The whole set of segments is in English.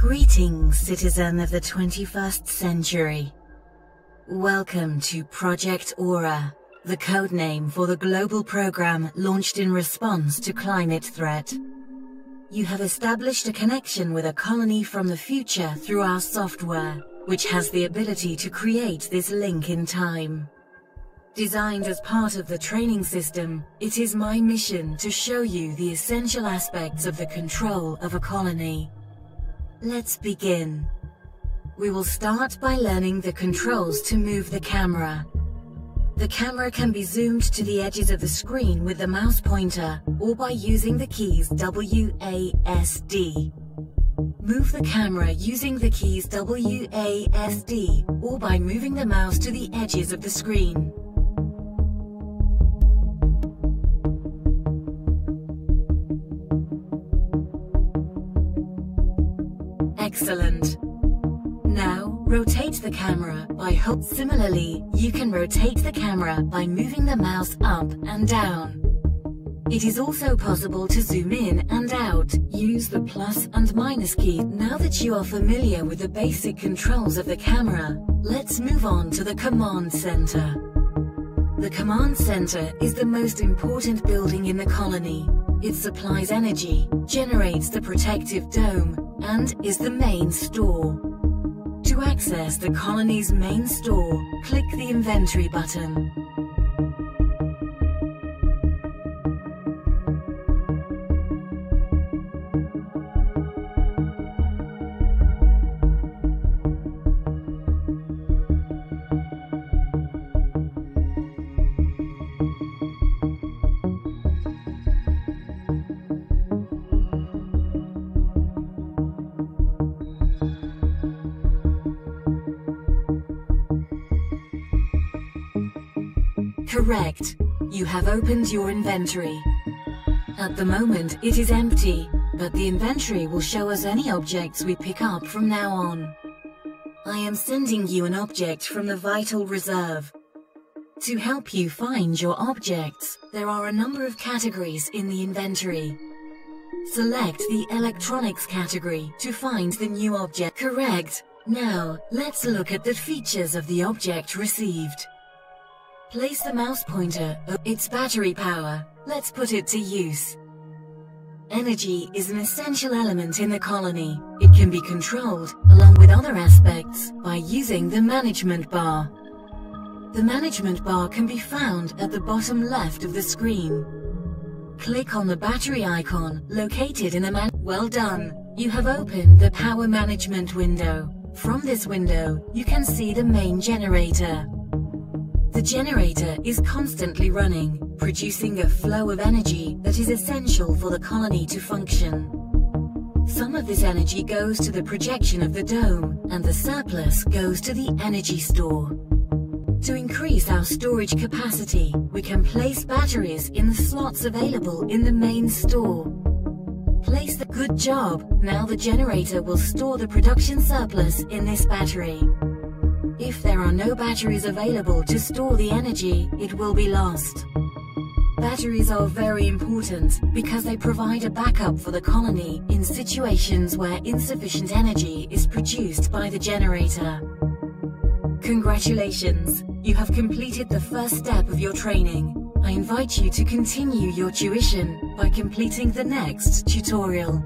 Greetings, citizen of the 21st century. Welcome to Project Aura, the codename for the global program launched in response to climate threat. You have established a connection with a colony from the future through our software, which has the ability to create this link in time. Designed as part of the training system, it is my mission to show you the essential aspects of the control of a colony. Let's begin. We will start by learning the controls to move the camera. The camera can be zoomed to the edges of the screen with the mouse pointer or by using the keys WASD. Move the camera using the keys WASD or by moving the mouse to the edges of the screen. Excellent. Now, rotate the camera by holding. Similarly, you can rotate the camera by moving the mouse up and down. It is also possible to zoom in and out. Use the plus and minus key. Now that you are familiar with the basic controls of the camera, let's move on to the command center. The command center is the most important building in the colony. It supplies energy, generates the protective dome, and is the main store. To access the colony's main store, click the inventory button. Correct. You have opened your inventory. At the moment, it is empty, but the inventory will show us any objects we pick up from now on. I am sending you an object from the Vital Reserve. To help you find your objects, there are a number of categories in the inventory. Select the Electronics category to find the new object. Correct. Now, let's look at the features of the object received. Place the mouse pointer over its battery power. Let's put it to use. Energy is an essential element in the colony. It can be controlled, along with other aspects, by using the management bar. The management bar can be found at the bottom left of the screen. Click on the battery icon located in the Well done! You have opened the power management window. From this window, you can see the main generator. The generator is constantly running, producing a flow of energy that is essential for the colony to function. Some of this energy goes to the projection of the dome, and the surplus goes to the energy store. To increase our storage capacity, we can place batteries in the slots available in the main store. Place the good job. Now the generator will store the production surplus in this battery. If there are no batteries available to store the energy, it will be lost. Batteries are very important because they provide a backup for the colony in situations where insufficient energy is produced by the generator. Congratulations! You have completed the first step of your training. I invite you to continue your tuition by completing the next tutorial.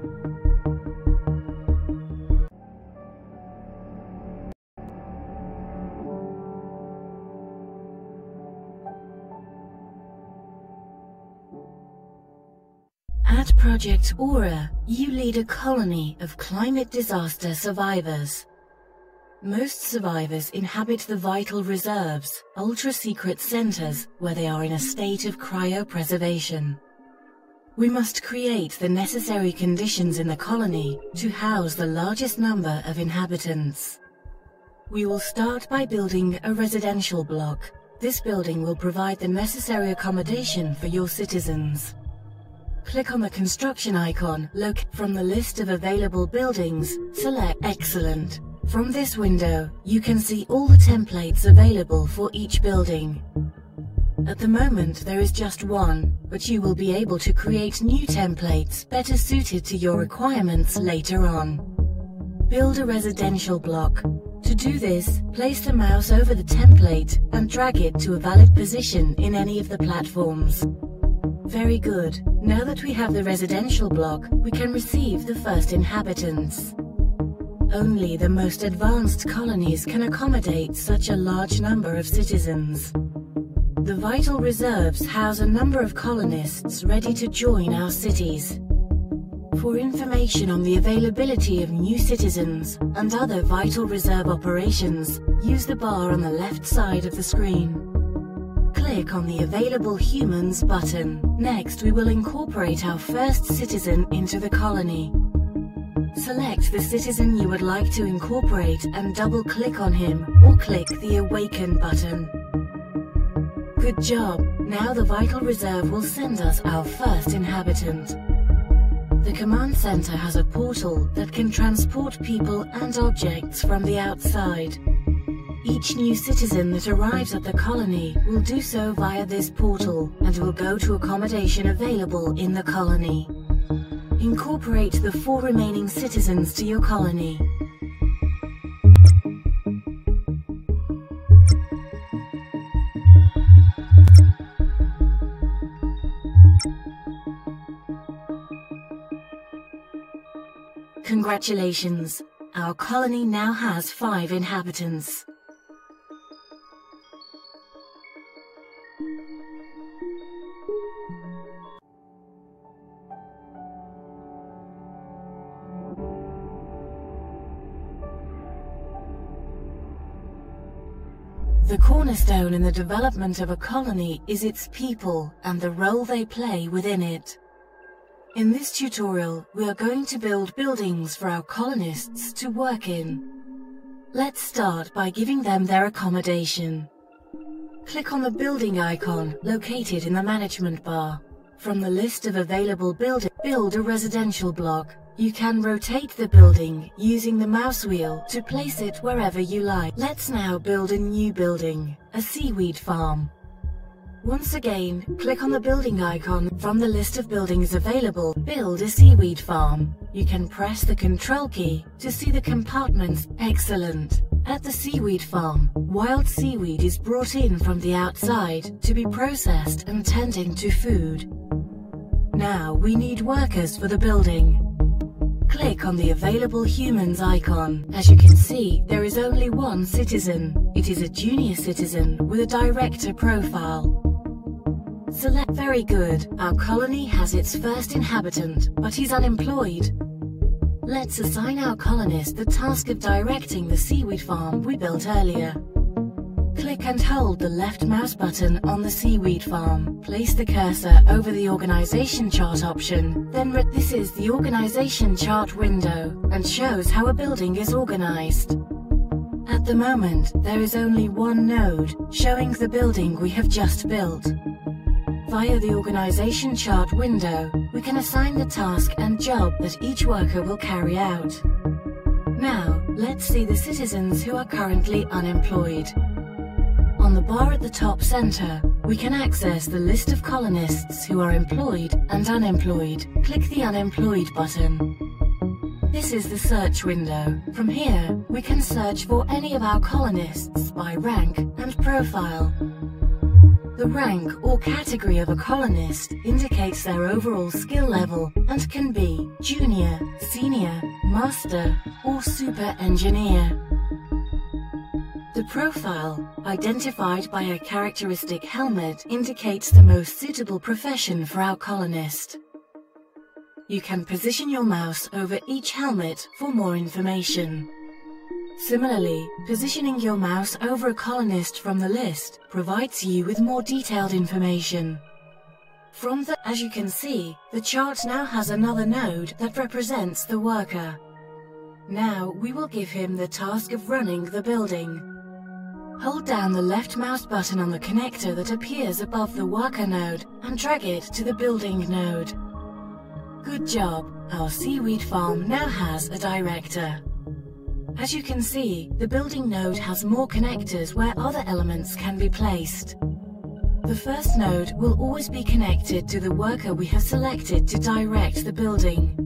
At Project Aura, you lead a colony of climate disaster survivors. Most survivors inhabit the Vital Reserves, ultra-secret centers where they are in a state of cryo-preservation. We must create the necessary conditions in the colony to house the largest number of inhabitants. We will start by building a residential block. This building will provide the necessary accommodation for your citizens. Click on the construction icon. From the list of available buildings, select Excellent. From this window, you can see all the templates available for each building. At the moment, there is just one, but you will be able to create new templates better suited to your requirements later on. build a residential block. To do this, place the mouse over the template and drag it to a valid position in any of the platforms. Very good. Now that we have the residential block, we can receive the first inhabitants. Only the most advanced colonies can accommodate such a large number of citizens. The vital reserves house a number of colonists ready to join our cities. For information on the availability of new citizens and other vital reserve operations, use the bar on the left side of the screen. Click on the Available Humans button. Next, we will incorporate our first citizen into the colony. Select the citizen you would like to incorporate and double-click on him, or click the Awaken button. Good job! Now the Vital Reserve will send us our first inhabitant. The command center has a portal that can transport people and objects from the outside. Each new citizen that arrives at the colony will do so via this portal and will go to accommodation available in the colony. Incorporate the 4 remaining citizens to your colony. Congratulations! Our colony now has 5 inhabitants. The cornerstone in the development of a colony is its people and the role they play within it. In this tutorial, we are going to build buildings for our colonists to work in. Let's start by giving them their accommodation. Click on the building icon located in the management bar. From the list of available buildings, build a residential block. You can rotate the building using the mouse wheel to place it wherever you like. Let's now build a new building, a seaweed farm. Once again, click on the building icon from the list of buildings available. Build a seaweed farm. You can press the control key to see the compartments. Excellent! At the seaweed farm, wild seaweed is brought in from the outside to be processed and turned into food. Now we need workers for the building. Click on the Available Humans icon. As you can see, there is only 1 citizen. It is a junior citizen with a director profile. Select. Very good. Our colony has its first inhabitant, but he's unemployed. Let's assign our colonist the task of directing the seaweed farm we built earlier. Click and hold the left mouse button on the seaweed farm. Place the cursor over the organization chart option. Then this is the organization chart window and shows how a building is organized. At the moment, there is only 1 node showing the building we have just built. Via the organization chart window, we can assign the task and job that each worker will carry out. Now, let's see the citizens who are currently unemployed. On the bar at the top center, we can access the list of colonists who are employed and unemployed. Click the Unemployed button. This is the search window. From here, we can search for any of our colonists by rank and profile. The rank or category of a colonist indicates their overall skill level and can be junior, senior, master, or super engineer. The profile, identified by a characteristic helmet, indicates the most suitable profession for our colonist. You can position your mouse over each helmet for more information. Similarly, positioning your mouse over a colonist from the list provides you with more detailed information. As you can see, the chart now has another node that represents the worker. Now we will give him the task of running the building. Hold down the left mouse button on the connector that appears above the worker node and drag it to the building node. Good job! Our seaweed farm now has a director. As you can see, the building node has more connectors where other elements can be placed. The first node will always be connected to the worker we have selected to direct the building.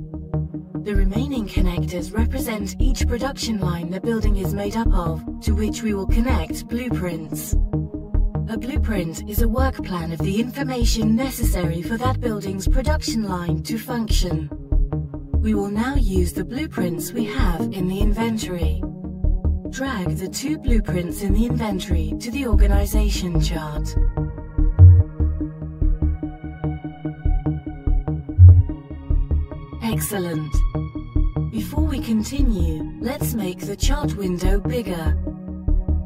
The remaining connectors represent each production line the building is made up of, to which we will connect blueprints. A blueprint is a work plan of the information necessary for that building's production line to function. We will now use the blueprints we have in the inventory. Drag the 2 blueprints in the inventory to the organization chart. Excellent. Before we continue, let's make the chart window bigger.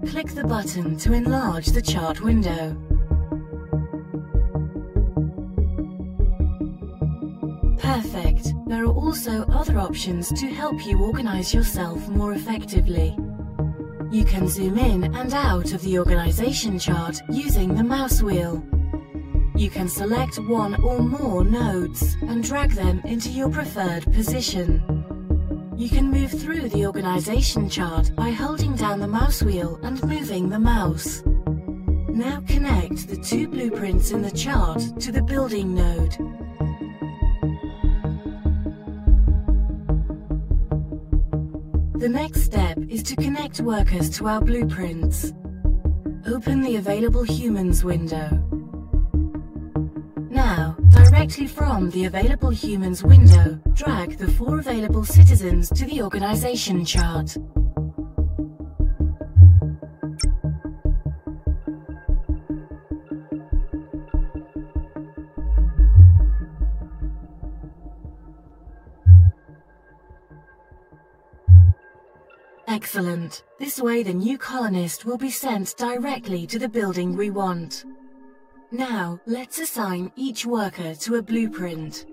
Click the button to enlarge the chart window. Perfect. There are also other options to help you organize yourself more effectively. You can zoom in and out of the organization chart using the mouse wheel. You can select one or more nodes and drag them into your preferred position. You can move through the organization chart by holding down the mouse wheel and moving the mouse. Now connect the 2 blueprints in the chart to the building node. The next step is to connect workers to our blueprints. Open the Available Humans window. Now, directly from the Available Humans window, drag the 4 available citizens to the organization chart. Excellent. This way the new colonist will be sent directly to the building we want. Now, let's assign each worker to a blueprint.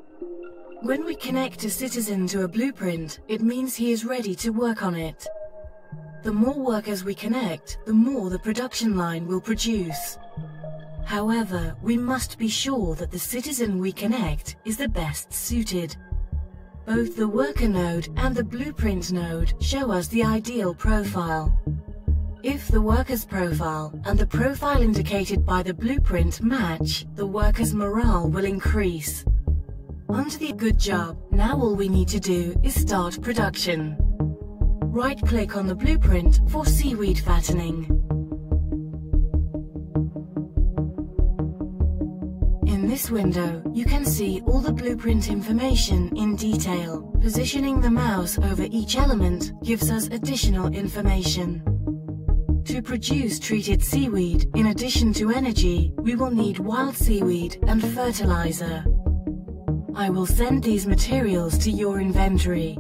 When we connect a citizen to a blueprint, it means he is ready to work on it. The more workers we connect, the more the production line will produce. However, we must be sure that the citizen we connect is the best suited. Both the worker node and the blueprint node show us the ideal profile. If the worker's profile and the profile indicated by the blueprint match, the worker's morale will increase. Onto the good job. Now all we need to do is start production. Right-click on the blueprint for seaweed fattening. In this window, you can see all the blueprint information in detail. Positioning the mouse over each element gives us additional information. To produce treated seaweed, in addition to energy, we will need wild seaweed and fertilizer. I will send these materials to your inventory.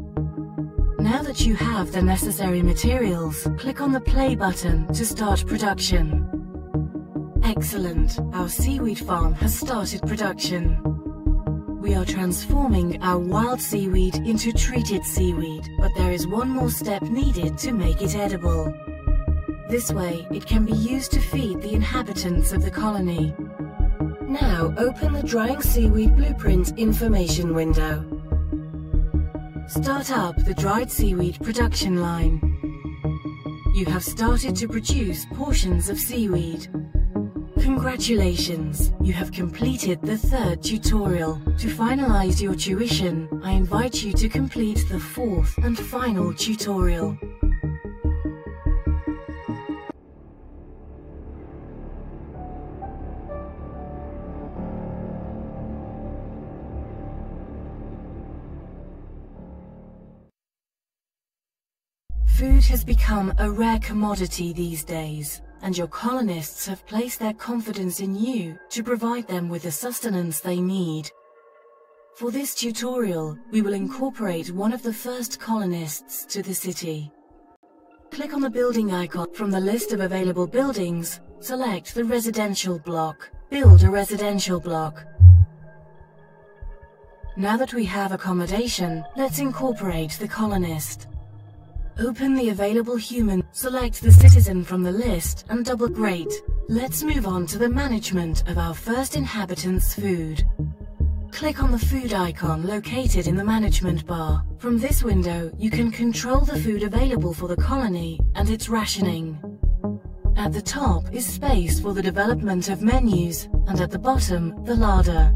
Now that you have the necessary materials, click on the play button to start production. Excellent! Our seaweed farm has started production. We are transforming our wild seaweed into treated seaweed, but there is one more step needed to make it edible. This way, it can be used to feed the inhabitants of the colony. Now, open the Drying Seaweed Blueprint information window. Start up the dried seaweed production line. You have started to produce portions of seaweed. Congratulations! You have completed the 3rd tutorial. To finalize your tuition, I invite you to complete the 4th and final tutorial. Food has become a rare commodity these days, and your colonists have placed their confidence in you to provide them with the sustenance they need. For this tutorial, we will incorporate one of the first colonists to the city. Click on the building icon from the list of available buildings, select the residential block. Build a residential block. Now that we have accommodation, let's incorporate the colonist. Open the available human, select the citizen from the list and double great. Let's move on to the management of our first inhabitant's food. Click on the food icon located in the management bar. From this window, you can control the food available for the colony and its rationing. At the top is space for the development of menus, and at the bottom, the larder.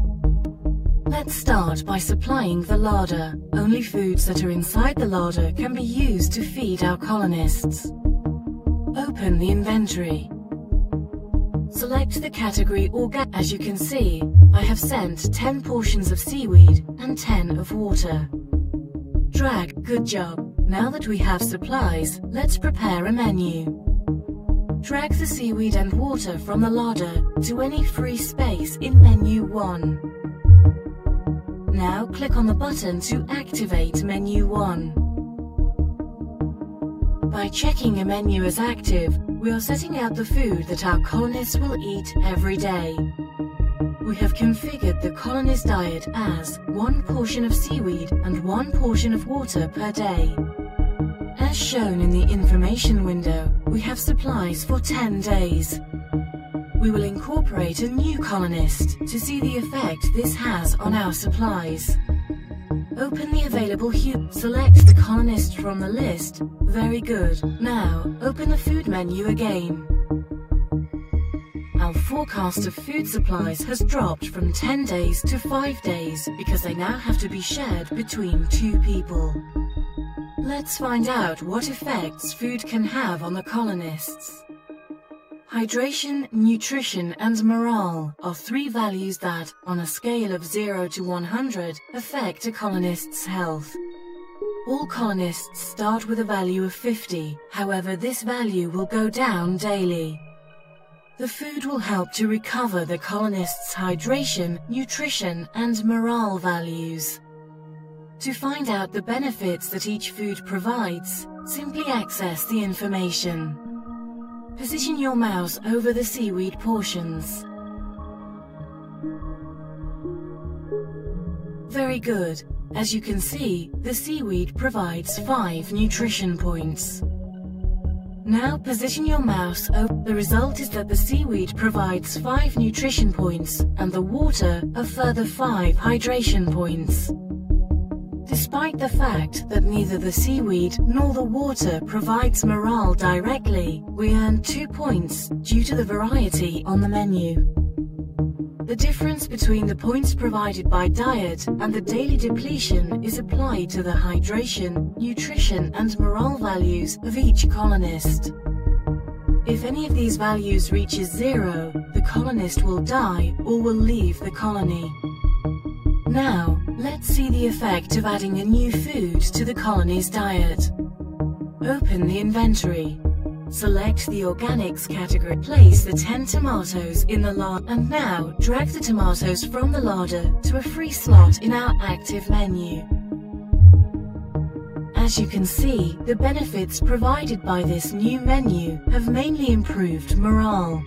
Let's start by supplying the larder. Only foods that are inside the larder can be used to feed our colonists. Open the inventory. Select the category Organ. As you can see, I have sent 10 portions of seaweed and 10 of water. Drag. Good job. Now that we have supplies, let's prepare a menu. Drag the seaweed and water from the larder to any free space in Menu 1. Now click on the button to activate Menu 1. By checking a menu as active, we are setting out the food that our colonists will eat every day. We have configured the colonist diet as 1 portion of seaweed and 1 portion of water per day. As shown in the information window, we have supplies for 10 days. We will incorporate a new colonist to see the effect this has on our supplies. Open the available select the colonist from the list. Very good. Now, open the food menu again. Our forecast of food supplies has dropped from 10 days to 5 days because they now have to be shared between 2 people. Let's find out what effects food can have on the colonists. Hydration, nutrition, and morale are 3 values that, on a scale of 0 to 100, affect a colonist's health. All colonists start with a value of 50, however this value will go down daily. The food will help to recover the colonists' hydration, nutrition, and morale values. To find out the benefits that each food provides, simply access the information. Position your mouse over the seaweed portions. Very good. As you can see, the seaweed provides 5 nutrition points. Now position your mouse over. The result is that the seaweed provides 5 nutrition points and the water a further 5 hydration points. Despite the fact that neither the seaweed nor the water provides morale directly, we earn 2 points due to the variety on the menu. The difference between the points provided by diet and the daily depletion is applied to the hydration, nutrition, and morale values of each colonist. If any of these values reaches 0, the colonist will die or will leave the colony. Now, let's see the effect of adding a new food to the colony's diet. Open the inventory. Select the organics category. Place the 10 tomatoes in the larder and now drag the tomatoes from the larder to a free slot in our active menu. As you can see, the benefits provided by this new menu have mainly improved morale.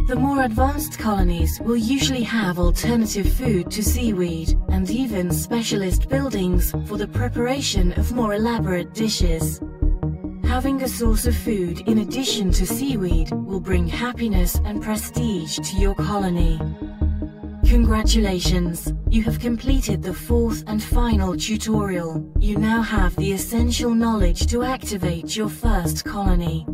The more advanced colonies will usually have alternative food to seaweed and even specialist buildings for the preparation of more elaborate dishes. Having a source of food in addition to seaweed will bring happiness and prestige to your colony. Congratulations! You have completed the 4th and final tutorial. You now have the essential knowledge to activate your first colony.